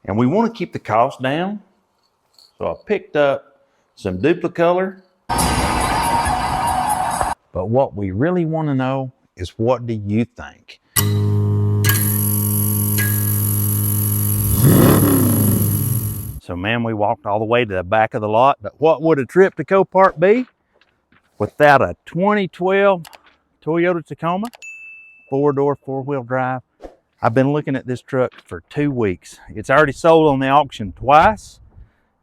And we want to keep the cost down. So I picked up some Duplicolor. But what we really want to know is, what do you think? So man, we walked all the way to the back of the lot, but what would a trip to Copart be without a 2012 Toyota Tacoma, 4-door, 4-wheel drive? I've been looking at this truck for 2 weeks. It's already sold on the auction twice,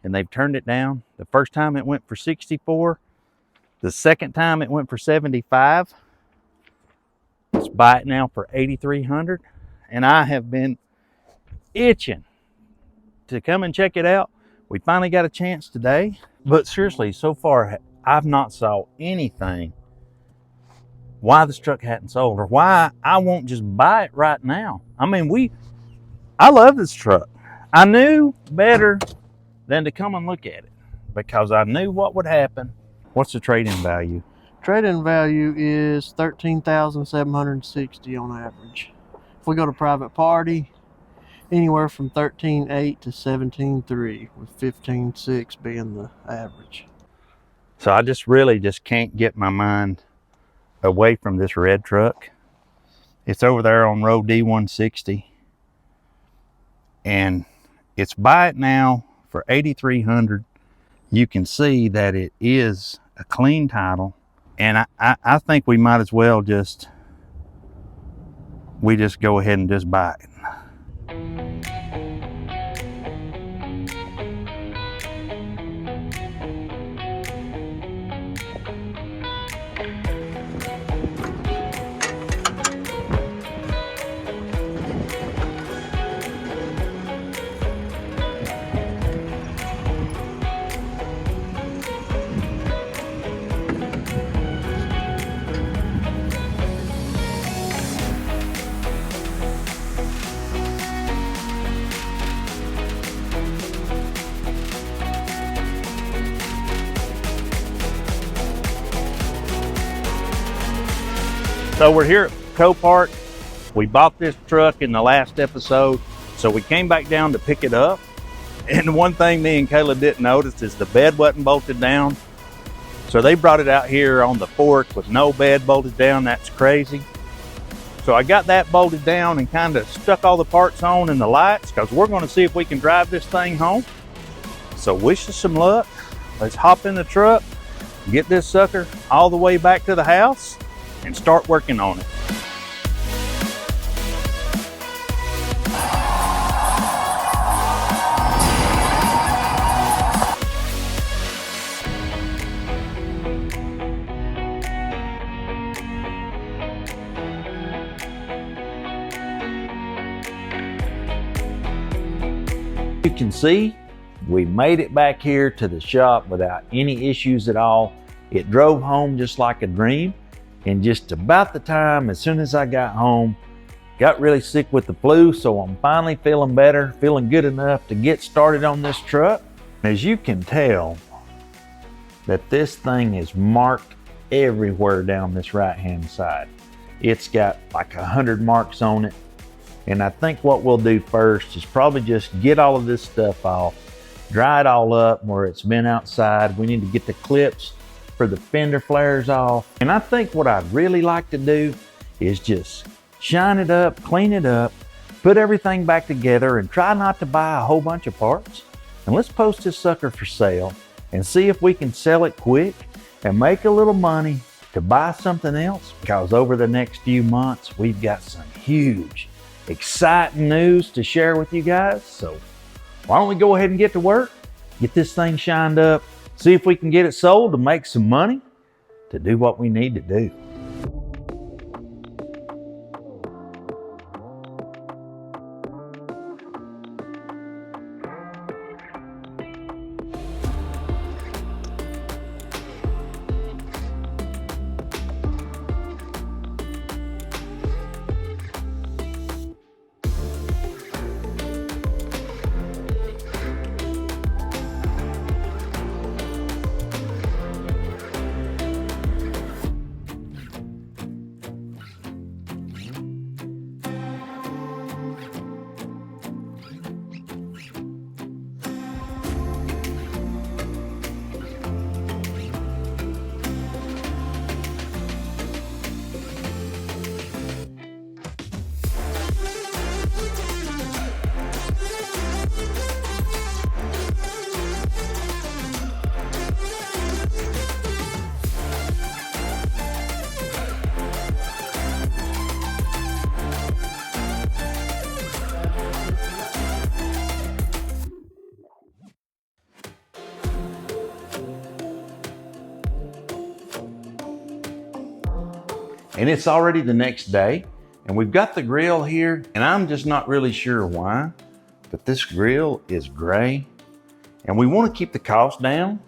and they've turned it down. The first time it went for 64. The second time it went for 75. Let's buy it now for 8,300. And I have been itching to come and check it out. We finally got a chance today. But seriously, so far, I've not saw anything why this truck hadn't sold, or why I won't just buy it right now. I mean, I love this truck. I knew better than to come and look at it because I knew what would happen. What's the trade-in value? Trade-in value is $13,760 on average. If we go to private party, anywhere from $13,800 to $17,300, with $15,600 being the average. So I really can't get my mind away from this red truck. It's over there on road D160, and it's buy it now for 8,300. You can see that it is a clean title, and I think we might as well just go ahead and just buy it. So we're here at Copart. We bought this truck in the last episode, so we came back down to pick it up. And one thing me and Caleb didn't notice is the bed wasn't bolted down. So they brought it out here on the fork with no bed bolted down. That's crazy. So I got that bolted down and kind of stuck all the parts on and the lights, because we're going to see if we can drive this thing home. So wish us some luck. Let's hop in the truck, get this sucker all the way back to the house, and start working on it. You can see we made it back here to the shop without any issues at all. It drove home just like a dream. And just about the time, as soon as I got home, got really sick with the flu, so I'm finally feeling better, feeling good enough to get started on this truck. As you can tell, that this thing is marked everywhere down this right-hand side. It's got like 100 marks on it. And I think what we'll do first is probably just get all of this stuff off, dry it all up where it's been outside. We need to get the clips for the fender flares off. And I think what I'd really like to do is just shine it up, clean it up, put everything back together, and try not to buy a whole bunch of parts. And let's post this sucker for sale and see if we can sell it quick and make a little money to buy something else, because over the next few months, we've got some huge, exciting news to share with you guys. So why don't we go ahead and get to work, get this thing shined up, see if we can get it sold to make some money to do what we need to do. And it's already the next day, and we've got the grill here, and I'm just not really sure why, but this grill is gray, and we want to keep the cost down.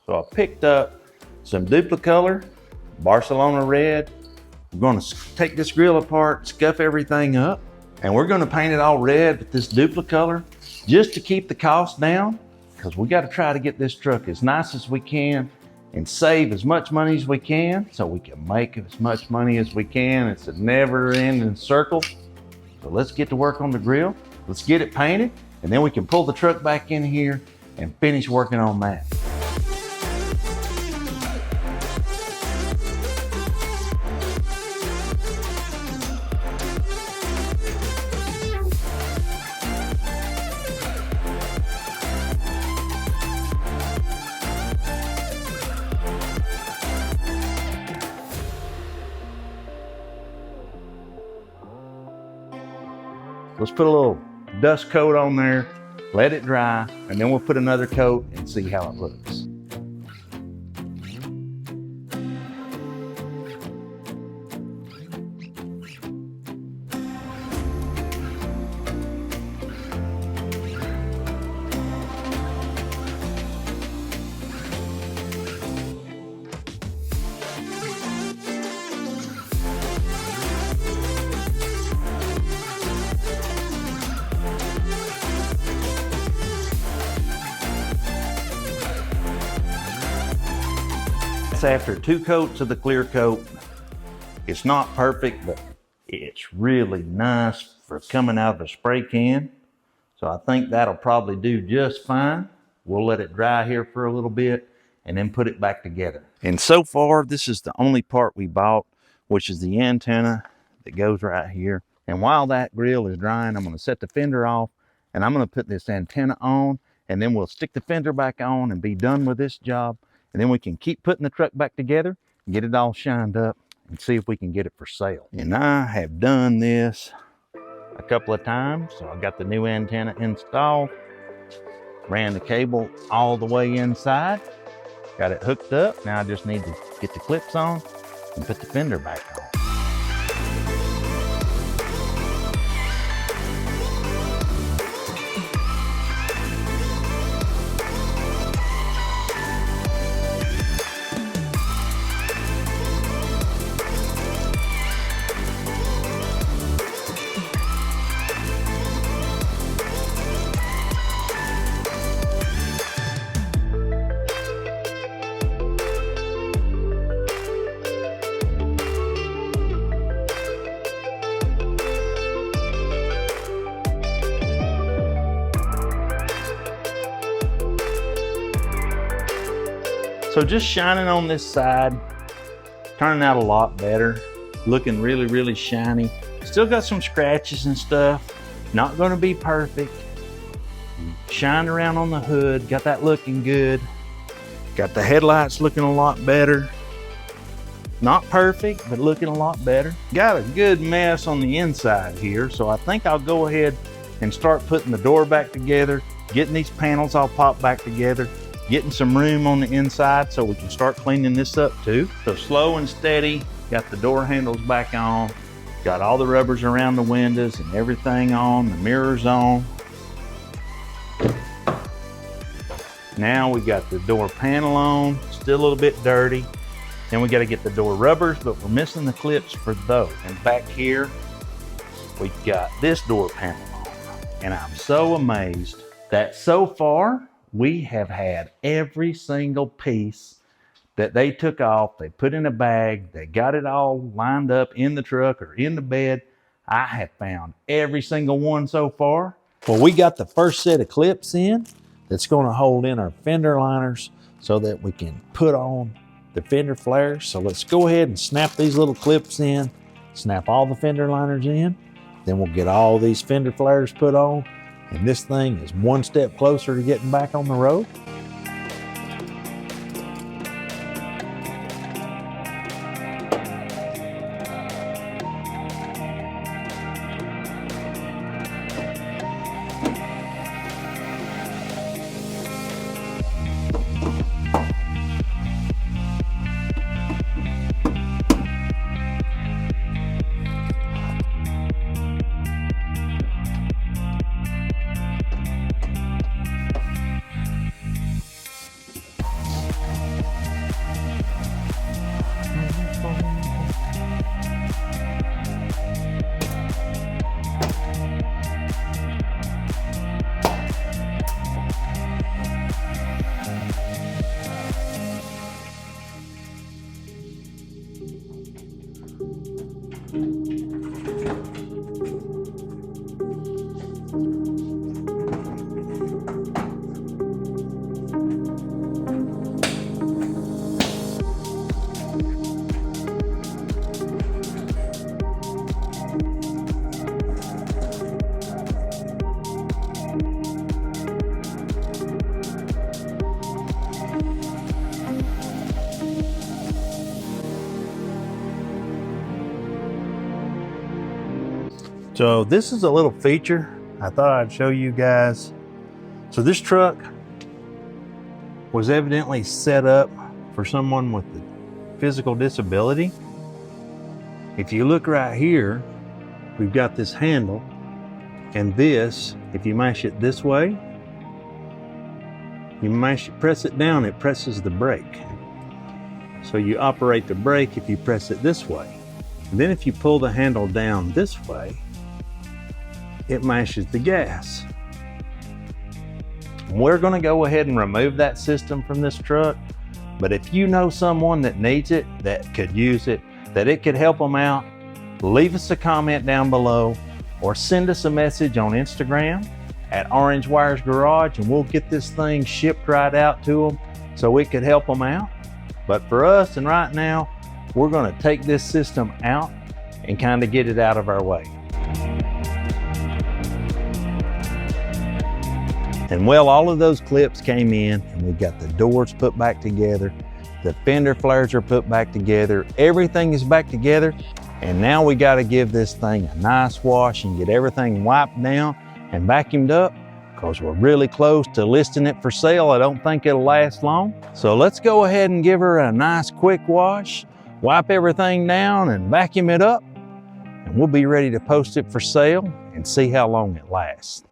So I picked up some Duplicolor, Barcelona red. We're going to take this grill apart, scuff everything up, and we're going to paint it all red with this Duplicolor just to keep the cost down, because we got to try to get this truck as nice as we can and save as much money as we can so we can make as much money as we can. It's a never-ending circle. So let's get to work on the grill. Let's get it painted, and then we can pull the truck back in here and finish working on that. Let's put a little dust coat on there, let it dry, and then we'll put another coat and see how it looks. After 2 coats of the clear coat. It's not perfect, but it's really nice for coming out of a spray can. So I think that'll probably do just fine. We'll let it dry here for a little bit and then put it back together. And so far, this is the only part we bought, which is the antenna that goes right here. And while that grill is drying, I'm going to set the fender off and I'm going to put this antenna on, and then we'll stick the fender back on and be done with this job. And then we can keep putting the truck back together, get it all shined up, and see if we can get it for sale. And I have done this a couple of times. So I got the new antenna installed, ran the cable all the way inside, got it hooked up. Now I just need to get the clips on and put the fender back on. So just shining on this side, turning out a lot better, looking really, really shiny. Still got some scratches and stuff, not gonna be perfect. Shined around on the hood, got that looking good. Got the headlights looking a lot better. Not perfect, but looking a lot better. Got a good mess on the inside here, so I think I'll go ahead and start putting the door back together, getting these panels all popped back together, getting some room on the inside so we can start cleaning this up too. So slow and steady, got the door handles back on, got all the rubbers around the windows and everything on, the mirrors on. Now we got the door panel on, still a little bit dirty. Then we got to get the door rubbers, but we're missing the clips for those. And back here, we've got this door panel on. And I'm so amazed that so far, we have had every single piece that they took off, they put in a bag, they got it all lined up in the truck or in the bed. I have found every single one so far. Well, we got the first set of clips in that's going to hold in our fender liners so that we can put on the fender flares. So let's go ahead and snap these little clips in, snap all the fender liners in, then we'll get all these fender flares put on. And this thing is one step closer to getting back on the road. So this is a little feature I thought I'd show you guys. So this truck was evidently set up for someone with a physical disability. If you look right here, we've got this handle, and this, if you mash it this way, press it down, it presses the brake. So you operate the brake if you press it this way. And then if you pull the handle down this way, it mashes the gas. We're gonna go ahead and remove that system from this truck, but if you know someone that needs it, that could use it, that it could help them out, leave us a comment down below or send us a message on Instagram at Orange Wires Garage, and we'll get this thing shipped right out to them so it could help them out. But for us, and right now, we're gonna take this system out and kind of get it out of our way. And well, all of those clips came in, and we got the doors put back together, the fender flares are put back together, everything is back together, and now we got to give this thing a nice wash and get everything wiped down and vacuumed up, because we're really close to listing it for sale. I don't think it'll last long. So let's go ahead and give her a nice quick wash, wipe everything down and vacuum it up, and we'll be ready to post it for sale and see how long it lasts.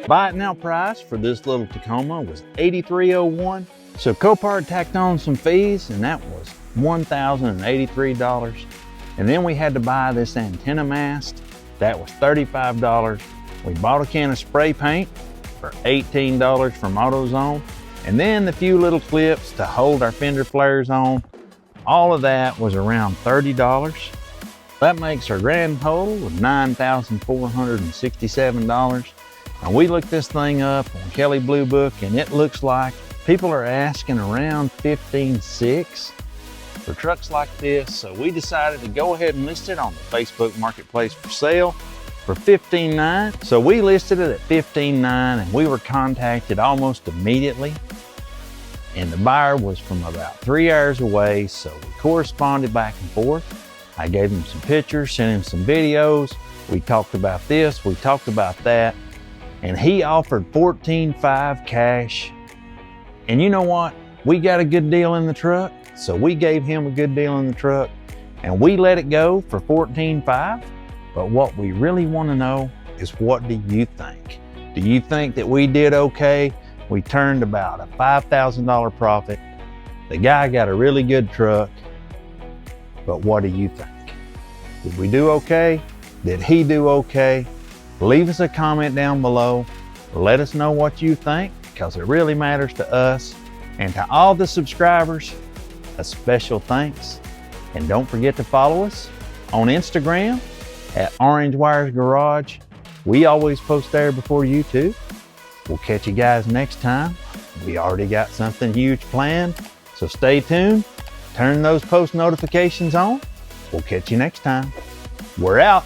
Buy it now price for this little Tacoma was $83.01. So Copart tacked on some fees, and that was $1,083. And then we had to buy this antenna mast. That was $35. We bought a can of spray paint for $18 from AutoZone. And then the few little clips to hold our fender flares on. All of that was around $30. That makes our grand total of $9,467. And we looked this thing up on Kelley Blue Book, and it looks like people are asking around $15,600 for trucks like this. So we decided to go ahead and list it on the Facebook Marketplace for sale for $15,900. So we listed it at $15,900, and we were contacted almost immediately. And the buyer was from about 3 hours away, so we corresponded back and forth. I gave him some pictures, sent him some videos. We talked about this, we talked about that. And he offered $14,500 cash. And you know what? We got a good deal in the truck, so we gave him a good deal in the truck, and we let it go for $14,500. But what we really want to know is, what do you think? Do you think that we did okay? We turned about a $5,000 profit. The guy got a really good truck, but what do you think? Did we do okay? Did he do okay? Leave us a comment down below. Let us know what you think, because it really matters to us. And to all the subscribers, a special thanks. And don't forget to follow us on Instagram at Orange Wires Garage. We always post there before you too. We'll catch you guys next time. We already got something huge planned, so stay tuned. Turn those post notifications on. We'll catch you next time. We're out.